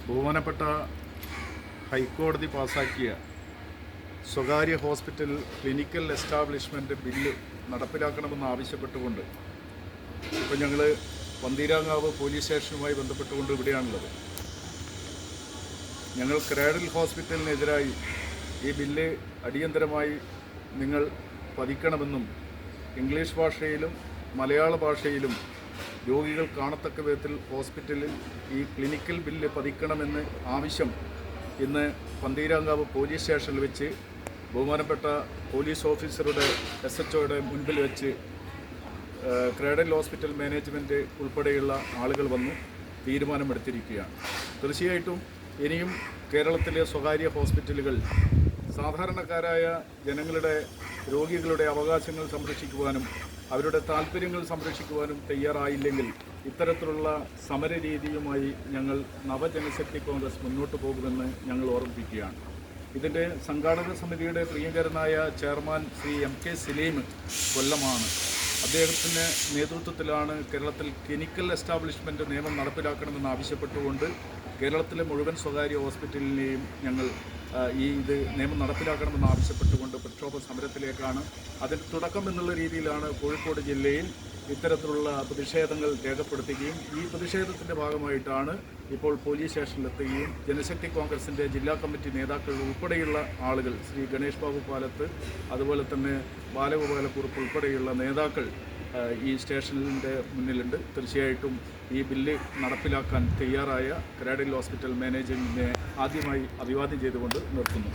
ബഹുമാനപ്പെട്ട ഹൈക്കോടതി പാസാക്കിയ സ്വകാര്യ ഹോസ്പിറ്റൽ ക്ലിനിക്കൽ എസ്റ്റാബ്ലിഷ്മെൻറ്റ് ബില്ല് നടപ്പിലാക്കണമെന്ന് ആവശ്യപ്പെട്ടുകൊണ്ട് ഇപ്പോൾ ഞങ്ങൾ പന്തീരാങ്കാവ് പോലീസ് സ്റ്റേഷനുമായി ബന്ധപ്പെട്ടുകൊണ്ട് ഇവിടെയാണുള്ളത്. ഞങ്ങൾ ക്രാഡിൽ ഹോസ്പിറ്റലിനെതിരായി ഈ ബില്ല് അടിയന്തരമായി നിങ്ങൾ പതിക്കണമെന്നും ഇംഗ്ലീഷ് ഭാഷയിലും മലയാള ഭാഷയിലും രോഗികൾ കാണത്തക്ക വിധത്തിൽ ഹോസ്പിറ്റലിൽ ഈ ക്ലിനിക്കൽ ബില്ല് പതിക്കണമെന്ന് ആവശ്യം ഇന്ന് പന്തീരാങ്കാവ് പോലീസ് സ്റ്റേഷനിൽ വെച്ച് ബഹുമാനപ്പെട്ട പോലീസ് ഓഫീസറുടെ SHOയുടെ മുൻപിൽ വെച്ച് ക്രാഡിൽ ഹോസ്പിറ്റൽ മാനേജ്മെൻറ്റ് ഉൾപ്പെടെയുള്ള ആളുകൾ വന്നു തീരുമാനമെടുത്തിരിക്കുകയാണ്. തീർച്ചയായിട്ടും ഇനിയും കേരളത്തിലെ സ്വകാര്യ ഹോസ്പിറ്റലുകൾ സാധാരണക്കാരായ ജനങ്ങളുടെ രോഗികളുടെ അവകാശങ്ങൾ സംരക്ഷിക്കുവാനും അവരുടെ താല്പര്യങ്ങൾ സംരക്ഷിക്കുവാനും തയ്യാറായില്ലെങ്കിൽ ഇത്തരത്തിലുള്ള സമരരീതിയുമായി ഞങ്ങൾ നവജനശക്തി കോൺഗ്രസ് മുന്നോട്ട് പോകുമെന്ന് ഞങ്ങൾ ഓർമ്മിപ്പിക്കുകയാണ്. ഇതിൻ്റെ സംഘാടക സമിതിയുടെ പ്രിയങ്കരനായ ചെയർമാൻ ശ്രീ MK സലീം കൊല്ലമാണ്. അദ്ദേഹത്തിൻ്റെ നേതൃത്വത്തിലാണ് കേരളത്തിൽ ക്ലിനിക്കൽ എസ്റ്റാബ്ലിഷ്മെൻറ്റ് നിയമം നടപ്പിലാക്കണമെന്ന് ആവശ്യപ്പെട്ടുകൊണ്ട് കേരളത്തിലെ മുഴുവൻ സ്വകാര്യ ഹോസ്പിറ്റലിനെയും ഞങ്ങൾ ഇത് നിയമം നടപ്പിലാക്കണമെന്ന് ആവശ്യപ്പെട്ടുകൊണ്ട് പ്രക്ഷോഭ സമരത്തിലേക്കാണ്. അതിന് തുടക്കം എന്നുള്ള രീതിയിലാണ് കോഴിക്കോട് ജില്ലയിൽ ഇത്തരത്തിലുള്ള പ്രതിഷേധങ്ങൾ രേഖപ്പെടുത്തുകയും ഈ പ്രതിഷേധത്തിൻ്റെ ഭാഗമായിട്ടാണ് ഇപ്പോൾ പോലീസ് സ്റ്റേഷനിലെത്തുകയും ജനശക്തി കോൺഗ്രസിൻ്റെ ജില്ലാ കമ്മിറ്റി നേതാക്കൾ ഉൾപ്പെടെയുള്ള ആളുകൾ ശ്രീ ഗണേഷ് ബാബു പാലത്ത്, അതുപോലെ തന്നെ ബാലഗോപാലക്കുറുപ്പ് ഉൾപ്പെടെയുള്ള നേതാക്കൾ ഈ സ്റ്റേഷനിൻ്റെ മുന്നിലുണ്ട്. തീർച്ചയായിട്ടും ഈ ബില്ല് നടപ്പിലാക്കാൻ തയ്യാറായ ക്രാഡിൽ ഹോസ്പിറ്റൽ മാനേജ്മെൻറ്റിനെ ആദ്യമായി അഭിവാദ്യം ചെയ്തുകൊണ്ട് നിർത്തുന്നു.